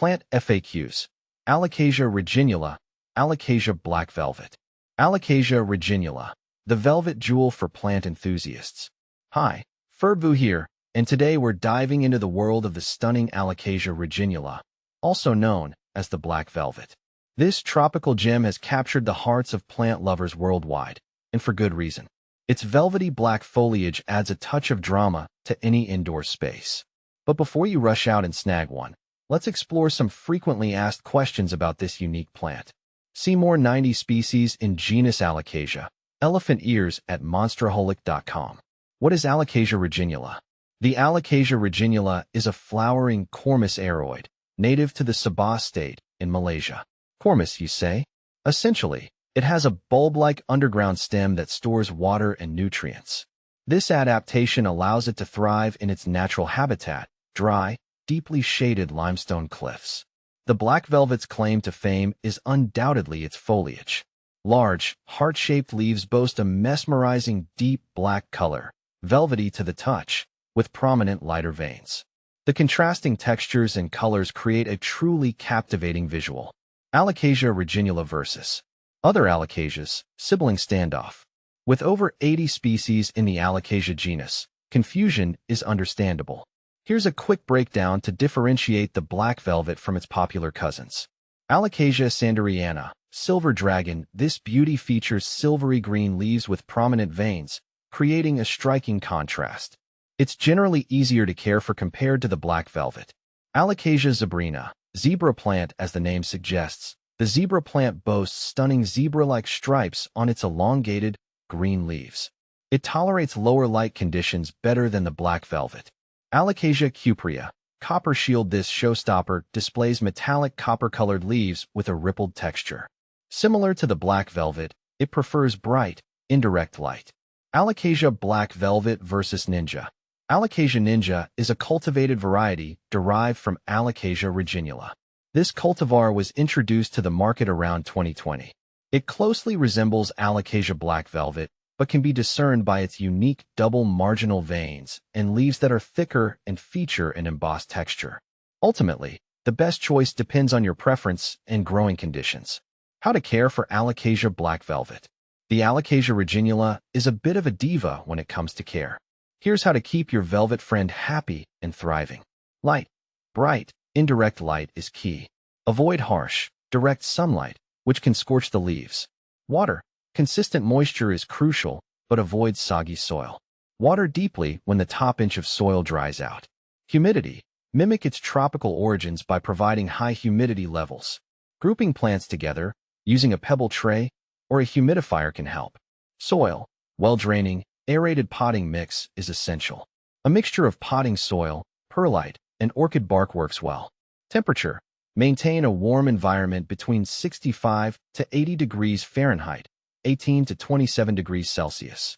Plant FAQs. Alocasia reginula, Alocasia black velvet. Alocasia reginula, the velvet jewel for plant enthusiasts. Hi, Ferbu here, and today we're diving into the world of the stunning Alocasia reginula, also known as the black velvet. This tropical gem has captured the hearts of plant lovers worldwide, and for good reason. Its velvety black foliage adds a touch of drama to any indoor space. But before you rush out and snag one, let's explore some frequently asked questions about this unique plant. See more 90 species in genus Alocasia, elephant ears at monsterholic.com. What is Alocasia reginula? The Alocasia reginula is a flowering cormous aroid, native to the Sabah state in Malaysia. Cormous, you say? Essentially, it has a bulb-like underground stem that stores water and nutrients. This adaptation allows it to thrive in its natural habitat, dry, deeply shaded limestone cliffs. The black velvet's claim to fame is undoubtedly its foliage. Large, heart-shaped leaves boast a mesmerizing deep black color, velvety to the touch, with prominent lighter veins. The contrasting textures and colors create a truly captivating visual. Alocasia reginula versus other Alocasias, sibling standoff. With over 80 species in the Alocasia genus, confusion is understandable. Here's a quick breakdown to differentiate the black velvet from its popular cousins. Alocasia sanderiana, silver dragon. This beauty features silvery green leaves with prominent veins, creating a striking contrast. It's generally easier to care for compared to the black velvet. Alocasia zebrina, zebra plant. As the name suggests, the zebra plant boasts stunning zebra-like stripes on its elongated, green leaves. It tolerates lower light conditions better than the black velvet. Alocasia cuprea, copper shield. This showstopper displays metallic copper-colored leaves with a rippled texture. Similar to the black velvet, it prefers bright, indirect light. Alocasia black velvet versus ninja. Alocasia ninja is a cultivated variety derived from Alocasia reginula. This cultivar was introduced to the market around 2020. It closely resembles Alocasia black velvet, but can be discerned by its unique double marginal veins and leaves that are thicker and feature an embossed texture. Ultimately, the best choice depends on your preference and growing conditions. How to care for Alocasia black velvet. The Alocasia reginula is a bit of a diva when it comes to care. Here's how to keep your velvet friend happy and thriving. Light, bright, indirect light is key. Avoid harsh, direct sunlight, which can scorch the leaves. Water. Consistent moisture is crucial, but avoid soggy soil. Water deeply when the top inch of soil dries out. Humidity. Mimic its tropical origins by providing high humidity levels. Grouping plants together, using a pebble tray, or a humidifier can help. Soil. Well-draining, aerated potting mix is essential. A mixture of potting soil, perlite, and orchid bark works well. Temperature. Maintain a warm environment between 65 to 80 degrees Fahrenheit, 18 to 27 degrees Celsius.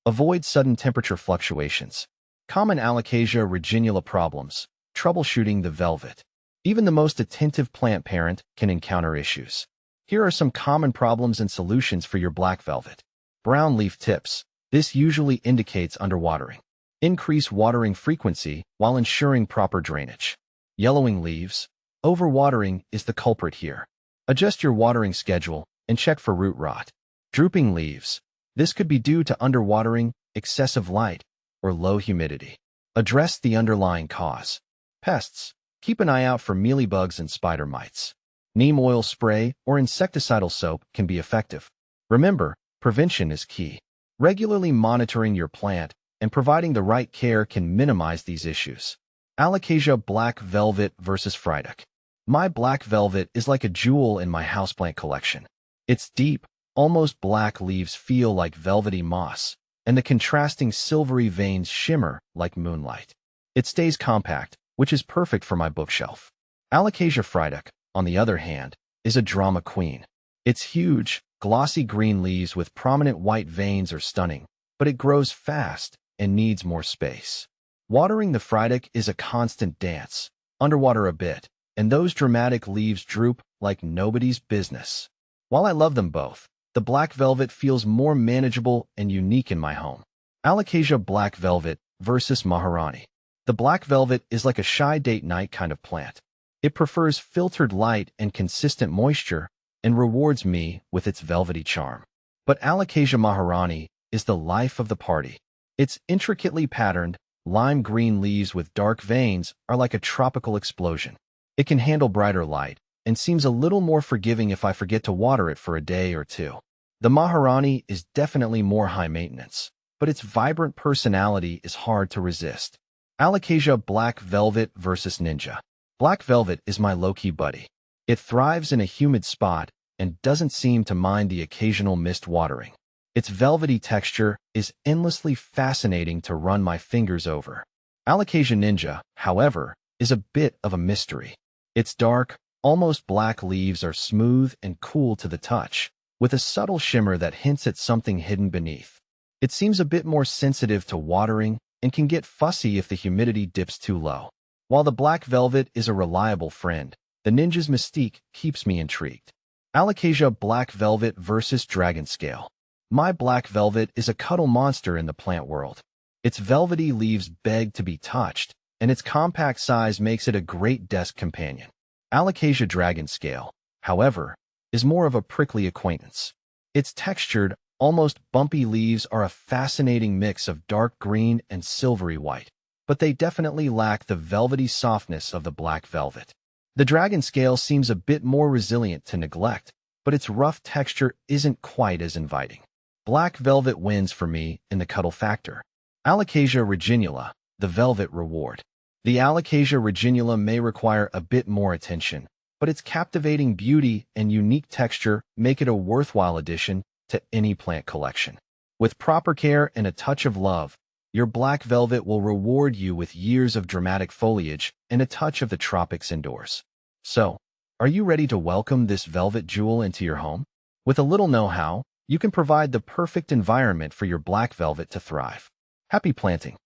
Avoid sudden temperature fluctuations. Common Alocasia reginula problems. Troubleshooting the velvet. Even the most attentive plant parent can encounter issues. Here are some common problems and solutions for your black velvet. Brown leaf tips. This usually indicates underwatering. Increase watering frequency while ensuring proper drainage. Yellowing leaves. Overwatering is the culprit here. Adjust your watering schedule and check for root rot. Drooping leaves. This could be due to underwatering, excessive light, or low humidity. Address the underlying cause. Pests. Keep an eye out for mealybugs and spider mites. Neem oil spray or insecticidal soap can be effective. Remember, prevention is key. Regularly monitoring your plant and providing the right care can minimize these issues. Alocasia black velvet versus Frydek. My black velvet is like a jewel in my houseplant collection. Its deep, almost black leaves feel like velvety moss, and the contrasting silvery veins shimmer like moonlight. It stays compact, which is perfect for my bookshelf. Alocasia Frydek, on the other hand, is a drama queen. Its huge, glossy green leaves with prominent white veins are stunning, but it grows fast and needs more space. Watering the Frydek is a constant dance. Underwater a bit, and those dramatic leaves droop like nobody's business. While I love them both, the black velvet feels more manageable and unique in my home. Alocasia black velvet versus Maharani. The black velvet is like a shy date night kind of plant. It prefers filtered light and consistent moisture and rewards me with its velvety charm. But Alocasia maharani is the life of the party. Its intricately patterned, lime green leaves with dark veins are like a tropical explosion. It can handle brighter light and seems a little more forgiving if I forget to water it for a day or two. The maharani is definitely more high maintenance, but its vibrant personality is hard to resist. Alocasia Black Velvet versus Ninja. Black Velvet is my low-key buddy. It thrives in a humid spot and doesn't seem to mind the occasional mist watering. Its velvety texture is endlessly fascinating to run my fingers over. Alocasia Ninja, however, is a bit of a mystery. Its dark, almost black leaves are smooth and cool to the touch, with a subtle shimmer that hints at something hidden beneath. It seems a bit more sensitive to watering and can get fussy if the humidity dips too low. While the black velvet is a reliable friend, the ninja's mystique keeps me intrigued. Alocasia Black Velvet versus Dragon Scale. My black velvet is a cuddle monster in the plant world. Its velvety leaves beg to be touched, and its compact size makes it a great desk companion. Alocasia Dragon Scale, however, is more of a prickly acquaintance. Its textured, almost bumpy leaves are a fascinating mix of dark green and silvery white, but they definitely lack the velvety softness of the black velvet. The dragon scale seems a bit more resilient to neglect, but its rough texture isn't quite as inviting. Black velvet wins for me in the cuddle factor. Alocasia reginula, the velvet reward. The Alocasia reginula may require a bit more attention, but its captivating beauty and unique texture make it a worthwhile addition to any plant collection. With proper care and a touch of love, your black velvet will reward you with years of dramatic foliage and a touch of the tropics indoors. So, are you ready to welcome this velvet jewel into your home? With a little know-how, you can provide the perfect environment for your black velvet to thrive. Happy planting!